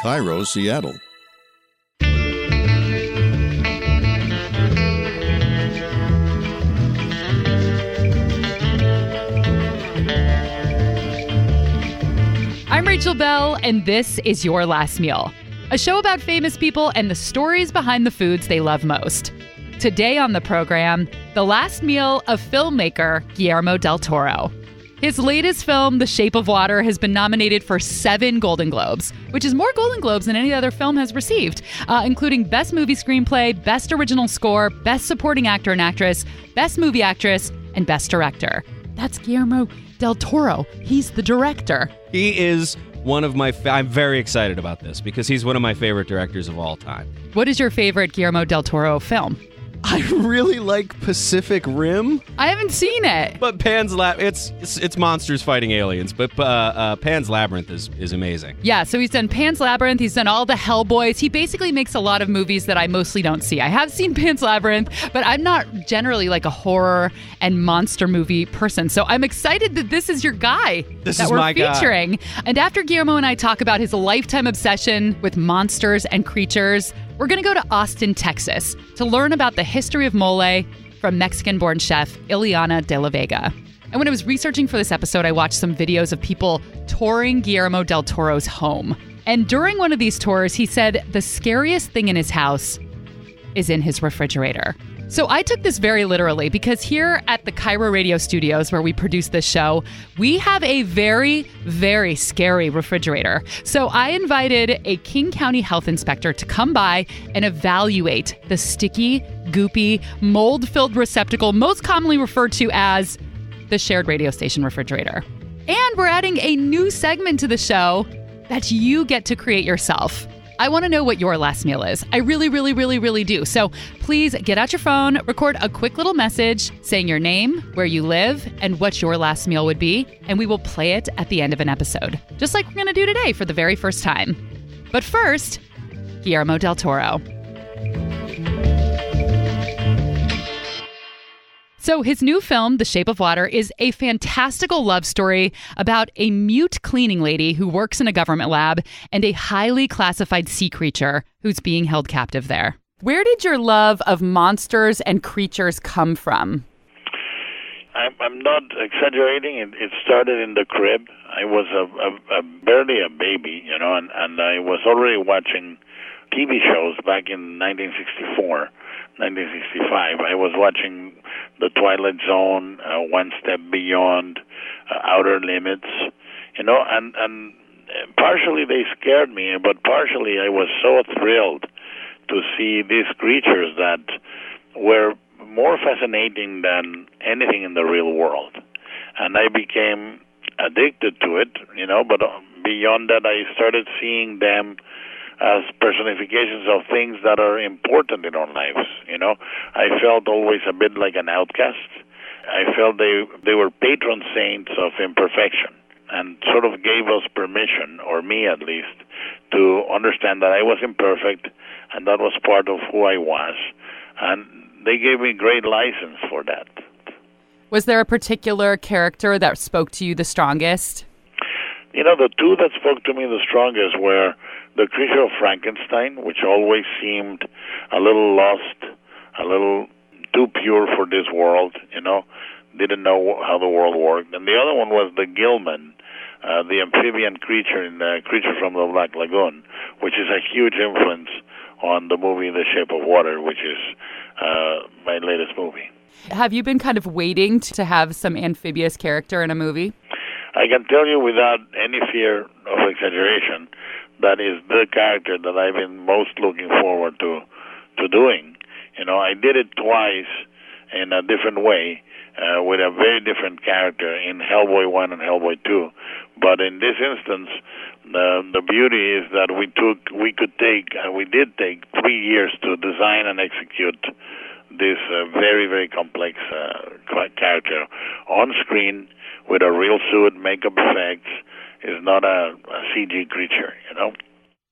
KIRO, Seattle. I'm Rachel Bell, and this is Your Last Meal, a show about famous people and the stories behind the foods they love most. Today on the program, the last meal of filmmaker Guillermo del Toro. His latest film, The Shape of Water, has been nominated for 7 Golden Globes, which is more Golden Globes than any other film has received, including Best Movie Screenplay, Best Original Score, Best Supporting Actor and Actress, Best Movie Actress, and Best Director. That's Guillermo del Toro. He's the director. He is one of my... I'm very excited about this because he's one of my favorite directors of all time. What is your favorite Guillermo del Toro film? I really like Pacific Rim. I haven't seen it. But Pan's Labyrinth, it's monsters fighting aliens, but Pan's Labyrinth is amazing. Yeah, so he's done Pan's Labyrinth, he's done all the Hellboys. He basically makes a lot of movies that I mostly don't see. I have seen Pan's Labyrinth, but I'm not generally like a horror and monster movie person. So I'm excited that this is your guy that we're featuring. And after Guillermo and I talk about his lifetime obsession with monsters and creatures, we're going to go to Austin, Texas, to learn about the history of mole from Mexican-born chef Iliana de la Vega. And when I was researching for this episode, I watched some videos of people touring Guillermo del Toro's home. And during one of these tours, he said the scariest thing in his house is in his refrigerator. So I took this very literally because here at the KIRO Radio studios where we produce this show, we have a very, very scary refrigerator. So I invited a King County health inspector to come by and evaluate the sticky, goopy, mold-filled receptacle most commonly referred to as the shared radio station refrigerator. And we're adding a new segment to the show that you get to create yourself. I want to know what your last meal is. I really, really, really, really do. So please get out your phone, record a quick little message saying your name, where you live, and what your last meal would be, and we will play it at the end of an episode, just like we're going to do today for the very first time. But first, Guillermo del Toro. So his new film, The Shape of Water, is a fantastical love story about a mute cleaning lady who works in a government lab and a highly classified sea creature who's being held captive there. Where did your love of monsters and creatures come from? I'm not exaggerating. It started in the crib. I was barely a baby, and I was already watching TV shows back in 1964. 1965. I was watching The Twilight Zone, One Step Beyond, Outer Limits, and partially they scared me, but partially I was so thrilled to see these creatures that were more fascinating than anything in the real world. And I became addicted to it, but beyond that I started seeing them as personifications of things that are important in our lives. I felt always a bit like an outcast. I felt they were patron saints of imperfection and sort of gave us permission, or me at least, to understand that I was imperfect and that was part of who I was. And they gave me great license for that. Was there a particular character that spoke to you the strongest? The two that spoke to me the strongest were the creature of Frankenstein, which always seemed a little lost, a little too pure for this world, didn't know how the world worked. And the other one was the Gilman, the amphibian creature in Creature from the Black Lagoon, which is a huge influence on the movie The Shape of Water, which is my latest movie. Have you been kind of waiting to have some amphibious character in a movie? I can tell you without any fear of exaggeration, that is the character that I've been most looking forward to doing. I did it twice in a different way, with a very different character in Hellboy 1 and Hellboy 2. But in this instance, the beauty is that we did take 3 years to design and execute this very, very complex character on screen with a real suit, makeup effects. Is not a CG creature,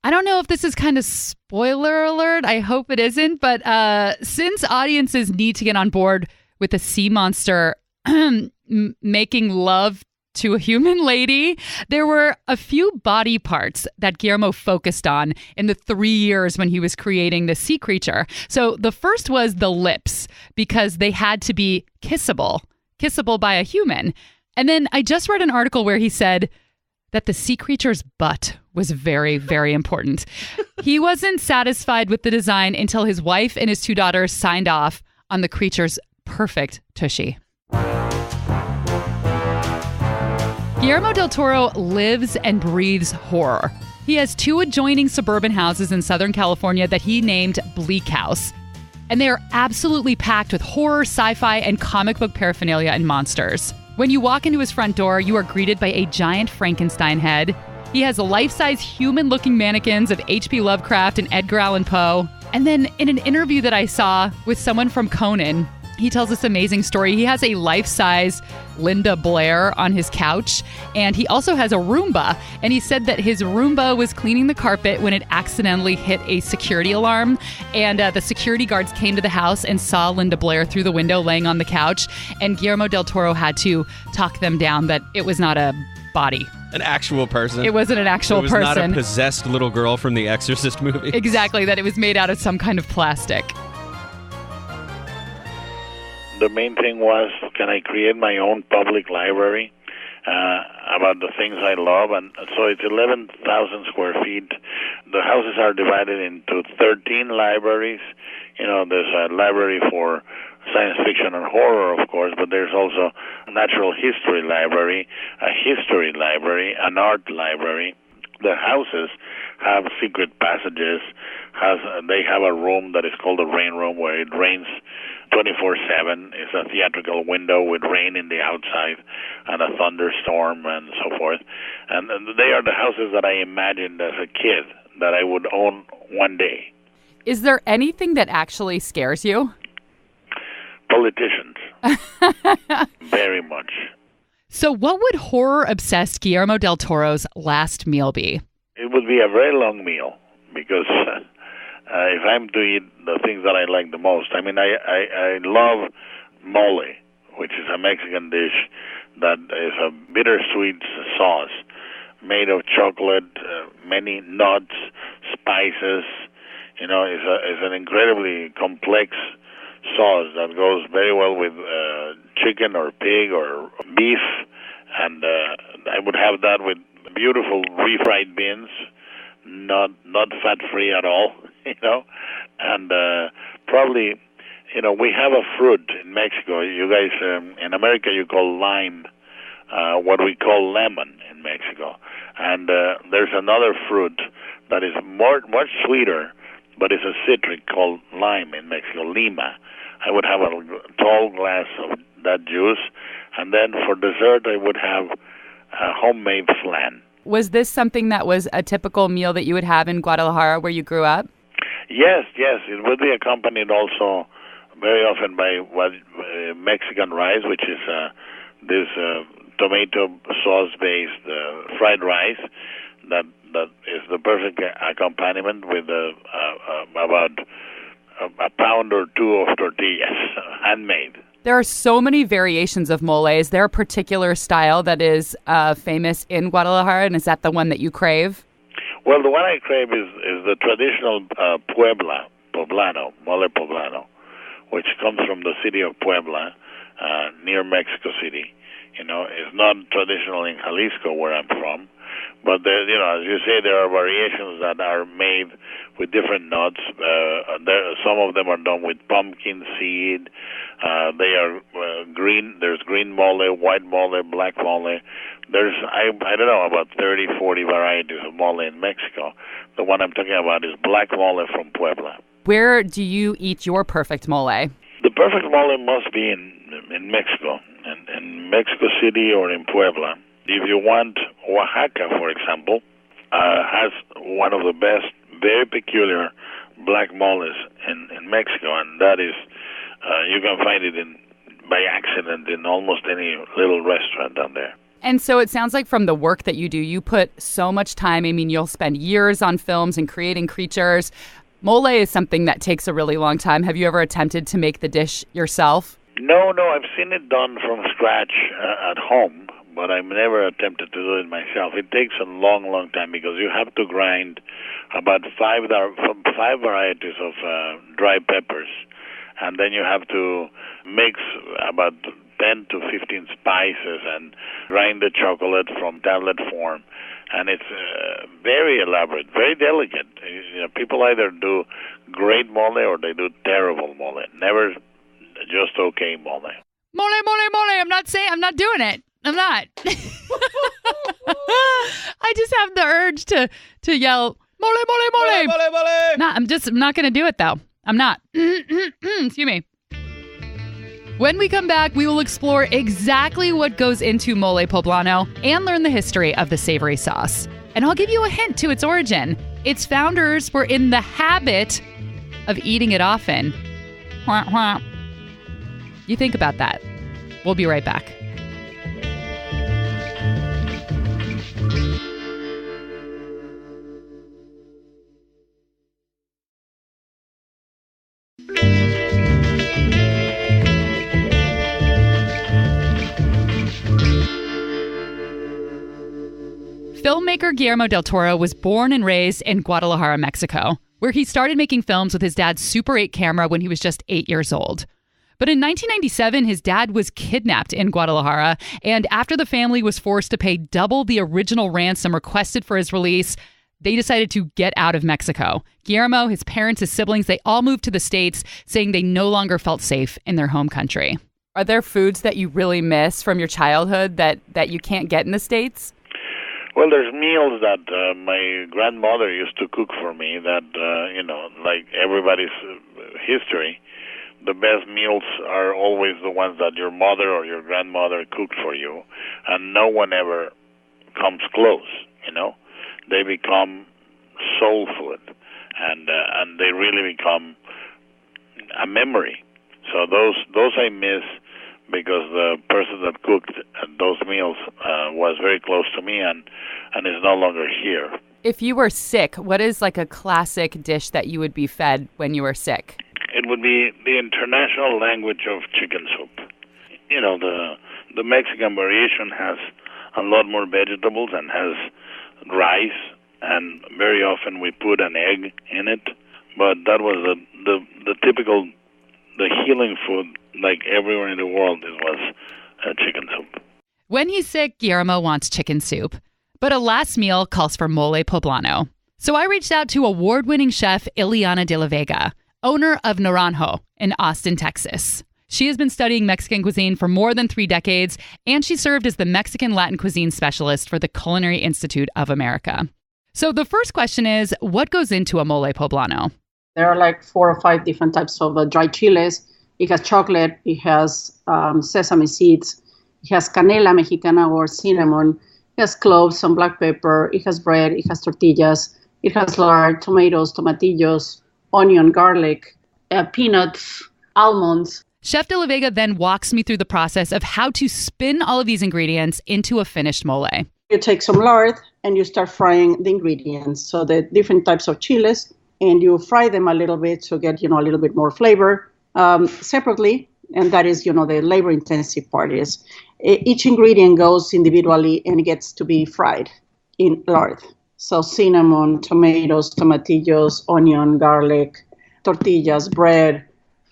I don't know if this is kind of spoiler alert. I hope it isn't. But since audiences need to get on board with a sea monster making love to a human lady. There were a few body parts that Guillermo focused on in the 3 years when he was creating the sea creature. So the first was the lips, because they had to be kissable by a human. And then I just read an article where he said that the sea creature's butt was very, very important. He wasn't satisfied with the design until his wife and his 2 daughters signed off on the creature's perfect tushy. Guillermo del Toro lives and breathes horror. He has 2 adjoining suburban houses in Southern California that he named Bleak House. And they are absolutely packed with horror, sci-fi, and comic book paraphernalia and monsters. When you walk into his front door, you are greeted by a giant Frankenstein head. He has life-size human-looking mannequins of H.P. Lovecraft and Edgar Allan Poe. And then in an interview that I saw with someone from Conan, he tells this amazing story. He has a life-size Linda Blair on his couch, and he also has a Roomba. And he said that his Roomba was cleaning the carpet when it accidentally hit a security alarm. And the security guards came to the house and saw Linda Blair through the window laying on the couch. And Guillermo del Toro had to talk them down that it was not a body. An actual person. It wasn't an actual person. It was not a possessed little girl from the Exorcist movie. Exactly, that it was made out of some kind of plastic. The main thing was, can I create my own public library about the things I love? And so it's 11,000 square feet. The houses are divided into 13 libraries. You know, there's a library for science fiction and horror, of course, but there's also a natural history library, a history library, an art library. The houses have secret passages. They have a room that is called the rain room, where it rains 24/7. It's a theatrical window with rain in the outside and a thunderstorm and so forth. And they are the houses that I imagined as a kid that I would own one day. Is there anything that actually scares you? Politicians. Very much. So what would horror-obsessed Guillermo del Toro's last meal be? It would be a very long meal, because if I'm to eat the things that I like the most, I mean, I love mole, which is a Mexican dish that is a bittersweet sauce made of chocolate, many nuts, spices. You know, it's an incredibly complex sauce that goes very well with chicken or pig or beef, and I would have that with beautiful refried beans, not fat-free at all, you know, and probably, you know, we have a fruit in Mexico. You guys, in America, you call lime what we call lemon in Mexico, and there's another fruit that is much sweeter, but it's a citric called lime in Mexico, lima. I would have a tall glass of that juice, and then for dessert I would have a homemade flan. Was this something that was a typical meal that you would have in Guadalajara where you grew up? Yes. It would be accompanied also very often by Mexican rice, which is this tomato sauce-based fried rice that is the perfect accompaniment with about a pound or two of tortillas, handmade. There are so many variations of mole. Is there a particular style that is famous in Guadalajara, and is that the one that you crave? Well, the one I crave is the traditional Poblano, mole Poblano, which comes from the city of Puebla, near Mexico City. You know, it's not traditional in Jalisco, where I'm from, but there, you know, as you say, there are variations that are made with different nuts. Some of them are done with pumpkin seed. They are green. There's green mole, white mole, black mole. There's, I don't know, about 30, 40 varieties of mole in Mexico. The one I'm talking about is black mole from Puebla. Where do you eat your perfect mole? The perfect mole must be in Mexico, in Mexico City or in Puebla. If you want, Oaxaca, for example, has one of the best, very peculiar black moles in Mexico, and that is, you can find it by accident in almost any little restaurant down there. And so it sounds like from the work that you do, you put so much time. I mean, you'll spend years on films and creating creatures. Mole is something that takes a really long time. Have you ever attempted to make the dish yourself? No, I've seen it done from scratch at home, but I've never attempted to do it myself. It takes a long, long time because you have to grind about five varieties of dry peppers, and then you have to mix about 10 to 15 spices and grind the chocolate from tablet form. And it's very elaborate, very delicate. You know, people either do great mole or they do terrible mole. Never just okay mole. Mole, mole, mole. I'm not doing it. I'm not. I just have the urge to yell, mole, mole, mole. Mole, mole. No, I'm not going to do it, though. I'm not. Excuse me. When we come back, we will explore exactly what goes into mole poblano and learn the history of the savory sauce. And I'll give you a hint to its origin. Its founders were in the habit of eating it often. Wah, wah. You think about that. We'll be right back. Filmmaker Guillermo del Toro was born and raised in Guadalajara, Mexico, where he started making films with his dad's Super 8 camera when he was just 8 years old. But in 1997, his dad was kidnapped in Guadalajara, and after the family was forced to pay double the original ransom requested for his release, they decided to get out of Mexico. Guillermo, his parents, his siblings, they all moved to the States, saying they no longer felt safe in their home country. Are there foods that you really miss from your childhood that you can't get in the States? Well, there's meals that my grandmother used to cook for me that, like everybody's history, the best meals are always the ones that your mother or your grandmother cooked for you, and no one ever comes close, you know. They become soul food, and they really become a memory. So those I miss, because the person that cooked those meals was very close to me and is no longer here. If you were sick, what is like a classic dish that you would be fed when you were sick? It would be the international language of chicken soup. You know, the Mexican variation has a lot more vegetables and has rice, and very often we put an egg in it. But that was the typical, the healing food, like everywhere in the world, it was chicken soup. When he's sick, Guillermo wants chicken soup. But a last meal calls for mole poblano. So I reached out to award-winning chef Iliana de la Vega, owner of Naranjo in Austin, Texas. She has been studying Mexican cuisine for more than 3 decades, and she served as the Mexican Latin cuisine specialist for the Culinary Institute of America. So the first question is, what goes into a mole poblano? There are like 4 or 5 different types of dry chiles. It has chocolate, it has sesame seeds, it has canela mexicana or cinnamon, it has cloves, some black pepper, it has bread, it has tortillas, it has lard, tomatoes, tomatillos, onion, garlic, peanuts, almonds. Chef de la Vega then walks me through the process of how to spin all of these ingredients into a finished mole. You take some lard and you start frying the ingredients. So the different types of chiles, and you fry them a little bit to get, a little bit more flavor separately. And that is, the labor-intensive part is each ingredient goes individually and gets to be fried in lard. So cinnamon, tomatoes, tomatillos, onion, garlic, tortillas, bread,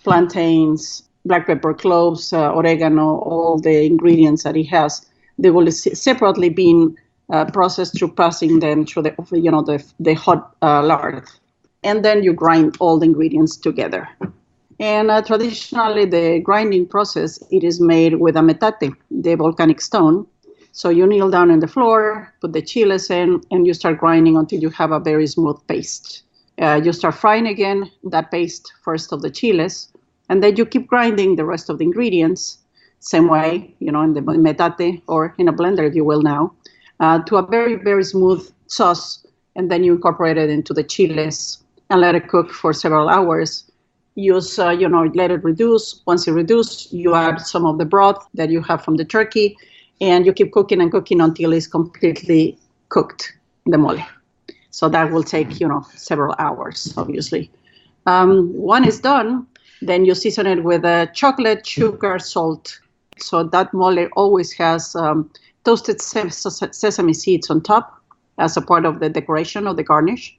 plantains, black pepper, cloves, oregano, all the ingredients that it has. They will separately be processed through passing them through the hot lard. And then you grind all the ingredients together. And traditionally, the grinding process, it is made with a metate, the volcanic stone. So you kneel down on the floor, put the chiles in, and you start grinding until you have a very smooth paste. You start frying again that paste first of the chiles, and then you keep grinding the rest of the ingredients, same way, in the metate or in a blender, if you will now, to a very, very smooth sauce. And then you incorporate it into the chiles and let it cook for several hours. Use, let it reduce. Once it reduces, you add some of the broth that you have from the turkey, and you keep cooking and cooking until it's completely cooked, the mole. So that will take, several hours, obviously. When it's done, then you season it with chocolate, sugar, salt. So that mole always has toasted sesame seeds on top as a part of the decoration of the garnish.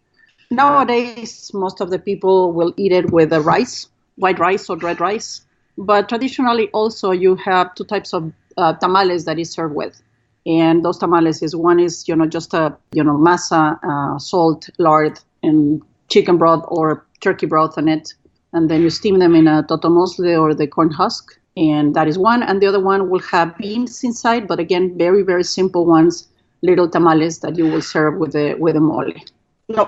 Nowadays, most of the people will eat it with rice, white rice or red rice. But traditionally, also, you have two types of tamales that is served with. And those tamales one is, just a, masa, salt, lard, and chicken broth or turkey broth on it. And then you steam them in a totomosle or the corn husk. And that is one. And the other one will have beans inside, but again, very, very simple ones, little tamales that you will serve with the mole.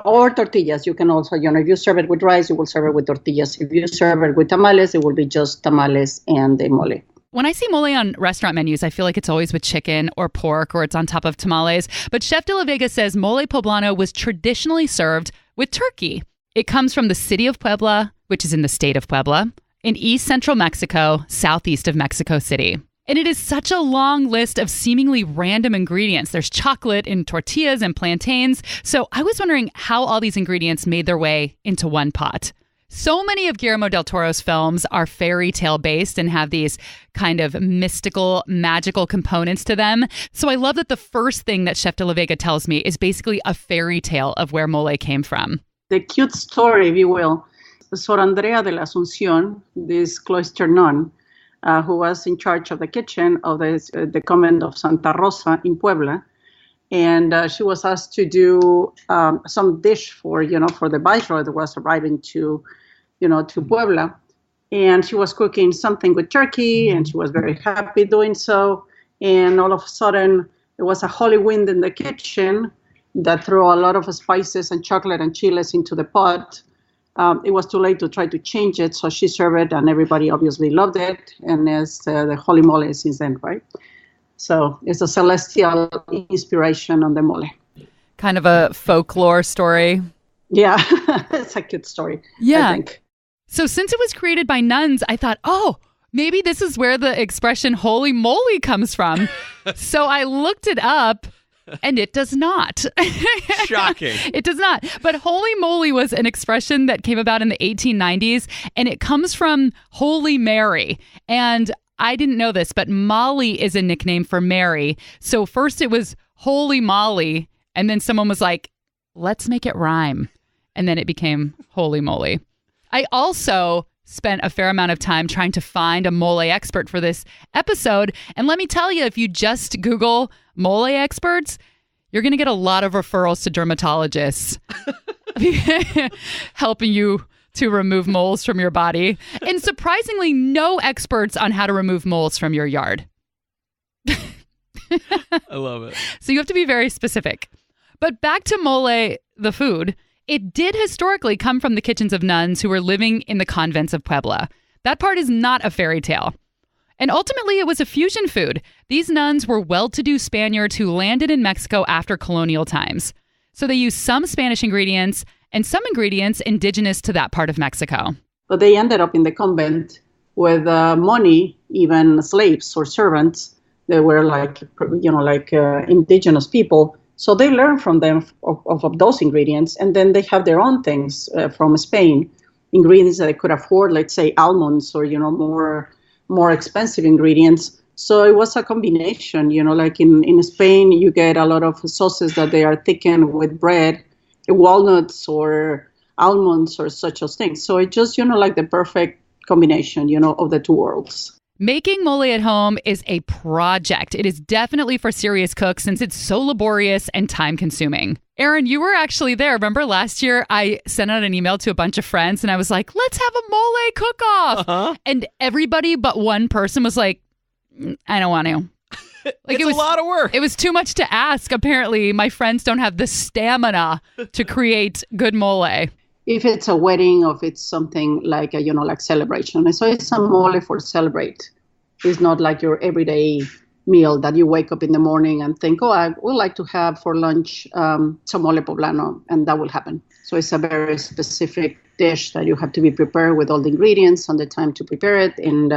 Or tortillas. You can also, if you serve it with rice, you will serve it with tortillas. If you serve it with tamales, it will be just tamales and the mole. When I see mole on restaurant menus, I feel like it's always with chicken or pork or it's on top of tamales. But Chef de la Vega says mole poblano was traditionally served with turkey. It comes from the city of Puebla, which is in the state of Puebla, in east central Mexico, southeast of Mexico City. And it is such a long list of seemingly random ingredients. There's chocolate in tortillas and plantains. So I was wondering how all these ingredients made their way into one pot. So many of Guillermo del Toro's films are fairy tale based and have these kind of mystical, magical components to them. So I love that the first thing that Chef de la Vega tells me is basically a fairy tale of where mole came from. The cute story, if you will. Sor Andrea de la Asunción, this cloister nun, who was in charge of the kitchen of the convent of Santa Rosa in Puebla. And she was asked to do some dish for the viceroy that was arriving to Puebla. And she was cooking something with turkey, and she was very happy doing so. And all of a sudden, there was a holy wind in the kitchen that threw a lot of spices and chocolate and chiles into the pot. It was too late to try to change it, so she served it, and everybody obviously loved it, and it's the holy mole since then, right? So it's a celestial inspiration on the mole. Kind of a folklore story. Yeah, it's a cute story, yeah. I think. So since it was created by nuns, I thought, maybe this is where the expression holy moly comes from. So I looked it up. And it does not. Shocking. It does not. But holy moly was an expression that came about in the 1890s, and it comes from Holy Mary. And I didn't know this, but Molly is a nickname for Mary. So first it was Holy Molly, and then someone was like, let's make it rhyme. And then it became holy moly. I also spent a fair amount of time trying to find a mole expert for this episode. And let me tell you, if you just Google mole experts, you're going to get a lot of referrals to dermatologists helping you to remove moles from your body. And surprisingly, no experts on how to remove moles from your yard. I love it. So you have to be very specific. But back to mole, the food. It did historically come from the kitchens of nuns who were living in the convents of Puebla. That part is not a fairy tale. And ultimately, it was a fusion food. These nuns were well-to-do Spaniards who landed in Mexico after colonial times. So they used some Spanish ingredients and some ingredients indigenous to that part of Mexico. But they ended up in the convent with money, even slaves or servants. They were like indigenous people. So they learn from them of those ingredients, and then they have their own things from Spain, ingredients that they could afford, let's say almonds or, more expensive ingredients. So it was a combination, like in Spain, you get a lot of sauces that they are thickened with bread, walnuts or almonds or such as things. So it's just, like the perfect combination, of the two worlds. Making mole at home is a project. It is definitely for serious cooks since it's so laborious and time-consuming. Aaron, you were actually there. Remember last year I sent out an email to a bunch of friends and I was like, let's have a mole cook-off. Uh-huh. And everybody but one person was like, I don't want to. Like it was a lot of work. It was too much to ask. Apparently, my friends don't have the stamina to create good mole. If it's a wedding or if it's something like like celebration. So it's a mole for celebrate. It's not like your everyday meal that you wake up in the morning and think, I would like to have for lunch some mole poblano, and that will happen. So it's a very specific dish that you have to be prepared with all the ingredients and the time to prepare it, and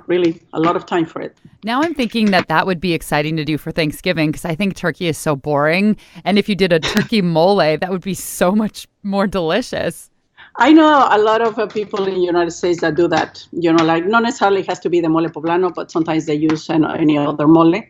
really a lot of time for it. Now I'm thinking that would be exciting to do for Thanksgiving because I think turkey is so boring. And if you did a turkey mole, that would be so much more delicious. I know a lot of people in the United States that do that. Like not necessarily has to be the mole poblano, but sometimes they use any other mole.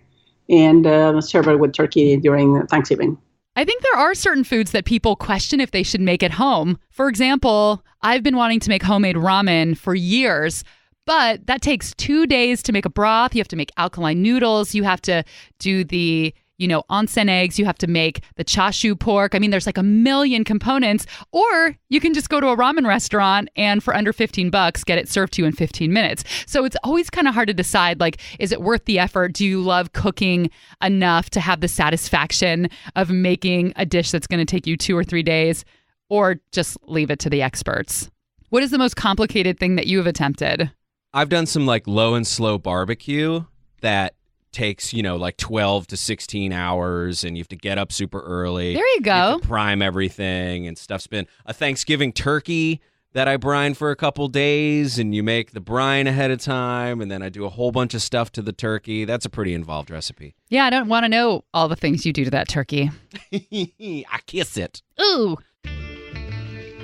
and serve it with turkey during Thanksgiving. I think there are certain foods that people question if they should make at home. For example, I've been wanting to make homemade ramen for years, but that takes 2 days to make a broth. You have to make alkaline noodles. You have to do the, onsen eggs. You have to make the chashu pork. I mean, there's like a million components. Or you can just go to a ramen restaurant and for under $15, get it served to you in 15 minutes. So it's always kind of hard to decide, like, is it worth the effort? Do you love cooking enough to have the satisfaction of making a dish that's going to take you 2 or 3 days? Or just leave it to the experts? What is the most complicated thing that you have attempted? I've done some like low and slow barbecue that takes, like 12 to 16 hours, and you have to get up super early. There you go. You have to prime everything, and stuff's been a Thanksgiving turkey that I brine for a couple days, and you make the brine ahead of time, and then I do a whole bunch of stuff to the turkey. That's a pretty involved recipe. Yeah, I don't want to know all the things you do to that turkey. I kiss it. Ooh.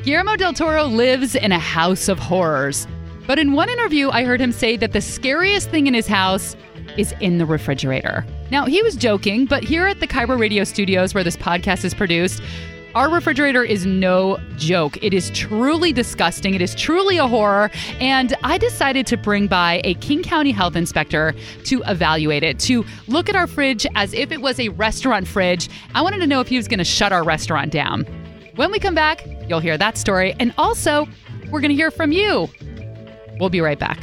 Guillermo del Toro lives in a house of horrors. But in one interview, I heard him say that the scariest thing in his house is in the refrigerator. Now, he was joking, but here at the KIRO Radio studios where this podcast is produced, our refrigerator is no joke. It is truly disgusting. It is truly a horror. And I decided to bring by a King County health inspector to evaluate it, to look at our fridge as if it was a restaurant fridge. I wanted to know if he was going to shut our restaurant down. When we come back, you'll hear that story. And also, we're going to hear from you. We'll be right back.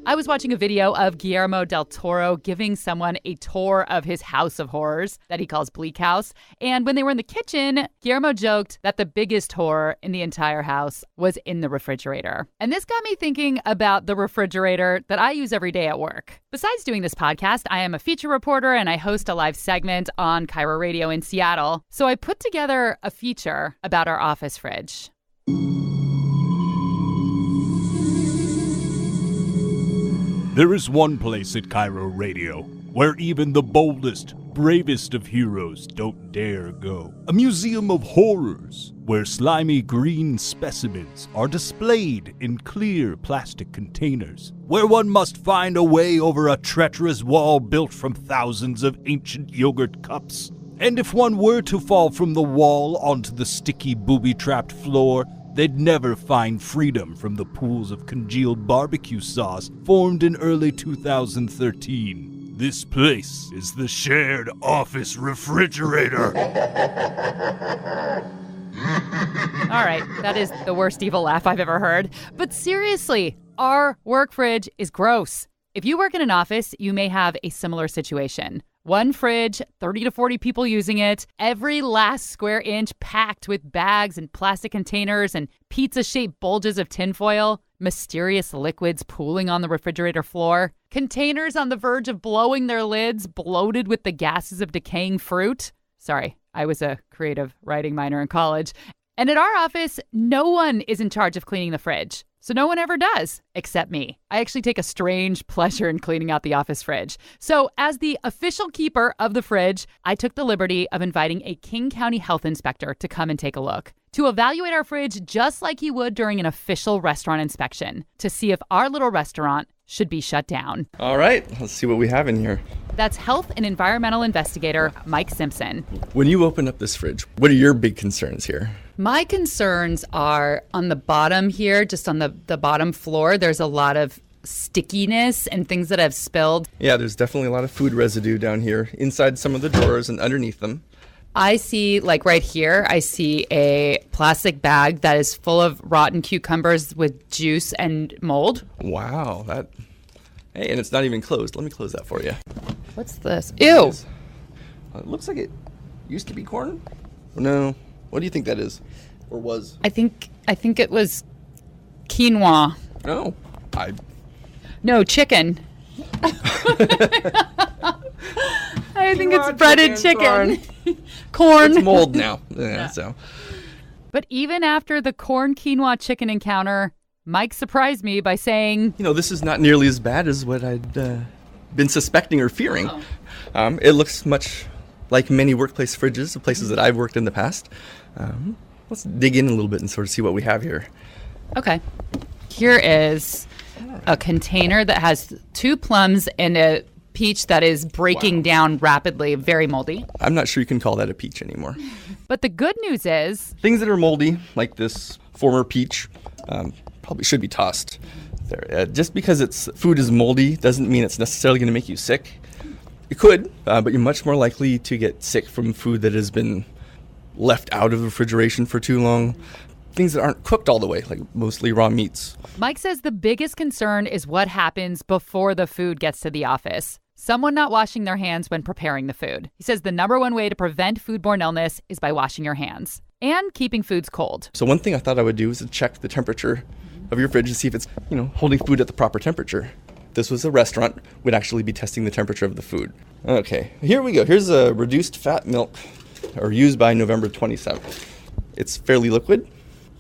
I was watching a video of Guillermo del Toro giving someone a tour of his house of horrors that he calls Bleak House. And when they were in the kitchen, Guillermo joked that the biggest horror in the entire house was in the refrigerator. And this got me thinking about the refrigerator that I use every day at work. Besides doing this podcast, I am a feature reporter and I host a live segment on KIRO Radio in Seattle. So I put together a feature about our office fridge. There is one place at KIRO Radio where even the boldest, bravest of heroes don't dare go. A museum of horrors where slimy green specimens are displayed in clear plastic containers, where one must find a way over a treacherous wall built from thousands of ancient yogurt cups. And if one were to fall from the wall onto the sticky booby-trapped floor, they'd never find freedom from the pools of congealed barbecue sauce formed in early 2013. This place is the shared office refrigerator. All right, that is the worst evil laugh I've ever heard. But seriously, our work fridge is gross. If you work in an office, you may have a similar situation. One fridge, 30 to 40 people using it, every last square inch packed with bags and plastic containers and pizza-shaped bulges of tinfoil, mysterious liquids pooling on the refrigerator floor, containers on the verge of blowing their lids, bloated with the gases of decaying fruit. Sorry, I was a creative writing minor in college. And at our office, no one is in charge of cleaning the fridge. So no one ever does, except me. I actually take a strange pleasure in cleaning out the office fridge. So as the official keeper of the fridge, I took the liberty of inviting a King County health inspector to come and take a look, to evaluate our fridge just like he would during an official restaurant inspection, to see if our little restaurant should be shut down. All right, let's see what we have in here. That's health and environmental investigator Mike Simpson. When you open up this fridge, what are your big concerns here? My concerns are on the bottom here, just on the bottom floor. There's a lot of stickiness and things that have spilled. Yeah, there's definitely a lot of food residue down here, inside some of the drawers and underneath them. I see, like right here, I see a plastic bag that is full of rotten cucumbers with juice and mold. Wow, hey, and it's not even closed. Let me close that for you. What's this? Ew! It looks like it used to be corn. No, what do you think that is? Or was? I think it was quinoa. No, No, chicken. I think it's breaded chicken. Corn. It's mold now. Yeah. So. But even after the corn quinoa chicken encounter, Mike surprised me by saying, this is not nearly as bad as what I'd been suspecting or fearing. It looks much like many workplace fridges, the places that I've worked in the past. Let's dig in a little bit and sort of see what we have here. Okay. Here is a container that has 2 plums and a peach that is breaking down rapidly, very moldy. I'm not sure you can call that a peach anymore. But the good news is... things that are moldy, like this former peach, probably should be tossed. There. Just because food is moldy doesn't mean it's necessarily going to make you sick. It could, but you're much more likely to get sick from food that has been left out of refrigeration for too long. Things that aren't cooked all the way, like mostly raw meats. Mike says the biggest concern is what happens before the food gets to the office. Someone not washing their hands when preparing the food. He says the number one way to prevent foodborne illness is by washing your hands and keeping foods cold. So one thing I thought I would do is to check the temperature of your fridge to see if it's, holding food at the proper temperature. If this was a restaurant, we'd actually be testing the temperature of the food. Okay, here we go. Here's a reduced fat milk, or used by November 27th. It's fairly liquid.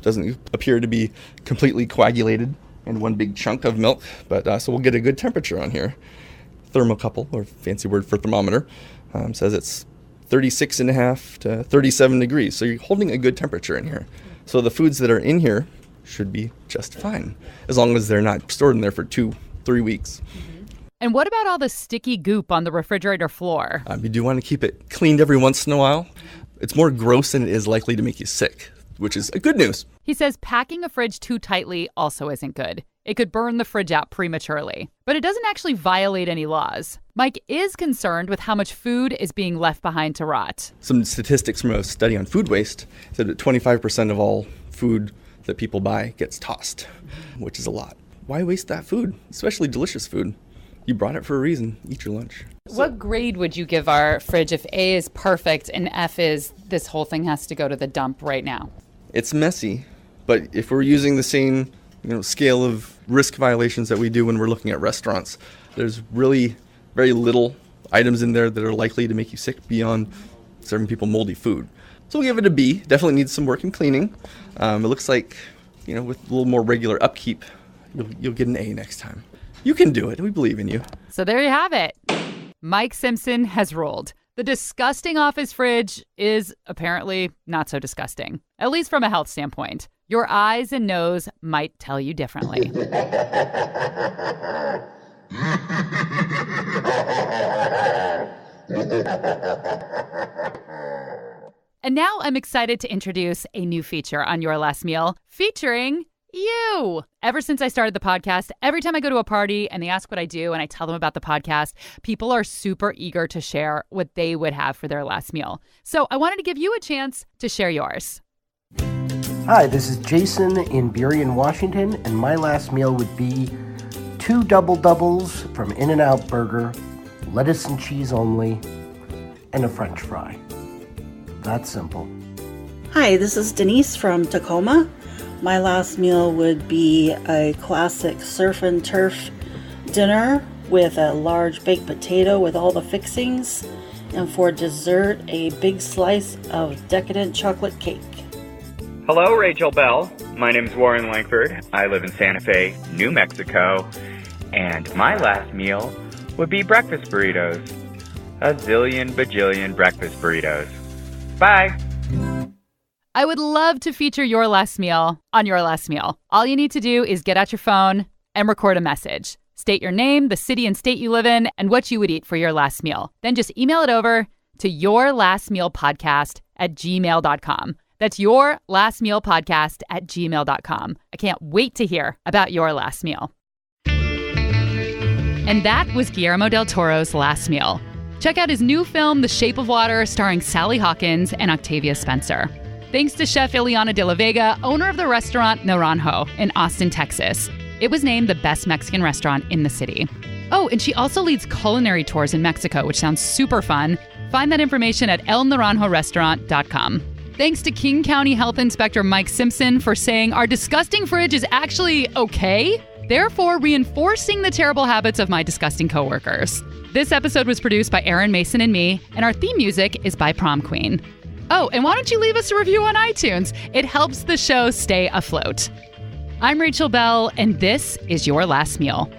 Doesn't appear to be completely coagulated in one big chunk of milk, but so we'll get a good temperature on here. Thermocouple, or fancy word for thermometer, says it's 36.5 to 37 degrees. So you're holding a good temperature in here. So the foods that are in here should be just fine, as long as they're not stored in there for 2-3 weeks. And what about all the sticky goop on the refrigerator floor? You do want to keep it cleaned every once in a while. It's more gross than it is likely to make you sick, which is good news. He says packing a fridge too tightly also isn't good. It could burn the fridge out prematurely. But it doesn't actually violate any laws. Mike is concerned with how much food is being left behind to rot. Some statistics from a study on food waste said that 25% of all food that people buy gets tossed, which is a lot. Why waste that food, especially delicious food? You brought it for a reason. Eat your lunch. What grade would you give our fridge if A is perfect and F is this whole thing has to go to the dump right now? It's messy, but if we're using the same scale of risk violations that we do when we're looking at restaurants, there's really very little items in there that are likely to make you sick beyond serving people moldy food. So we'll give it a B. Definitely needs some work and cleaning. It looks like, with a little more regular upkeep, you'll get an A next time. You can do it. We believe in you. So there you have it. Mike Simpson has ruled. The disgusting office fridge is apparently not so disgusting, at least from a health standpoint. Your eyes and nose might tell you differently. And now I'm excited to introduce a new feature on Your Last Meal, featuring you. Ever since I started the podcast, every time I go to a party and they ask what I do and I tell them about the podcast, people are super eager to share what they would have for their last meal. So I wanted to give you a chance to share yours. Hi, this is Jason in Burien, Washington, and my last meal would be 2 double-doubles from In-N-Out Burger, lettuce and cheese only, and a French fry. That's simple. Hi, this is Denise from Tacoma. My last meal would be a classic surf and turf dinner with a large baked potato with all the fixings, and for dessert, a big slice of decadent chocolate cake. Hello, Rachel Bell. My name's Warren Langford. I live in Santa Fe, New Mexico, and my last meal would be breakfast burritos. A zillion bajillion breakfast burritos. Bye. I would love to feature your last meal on Your Last Meal. All you need to do is get out your phone and record a message. State your name, the city and state you live in, and what you would eat for your last meal. Then just email it over to yourlastmealpodcast@gmail.com. That's yourlastmealpodcast@gmail.com. I can't wait to hear about your last meal. And that was Guillermo del Toro's last meal. Check out his new film, The Shape of Water, starring Sally Hawkins and Octavia Spencer. Thanks to Chef Iliana de la Vega, owner of the restaurant Naranjo in Austin, Texas. It was named the best Mexican restaurant in the city. Oh, and she also leads culinary tours in Mexico, which sounds super fun. Find that information at elnaranjorestaurant.com. Thanks to King County Health Inspector Mike Simpson for saying our disgusting fridge is actually okay, therefore reinforcing the terrible habits of my disgusting coworkers. This episode was produced by Aaron Mason and me, and our theme music is by Prom Queen. Oh, and why don't you leave us a review on iTunes? It helps the show stay afloat. I'm Rachel Bell, and this is Your Last Meal.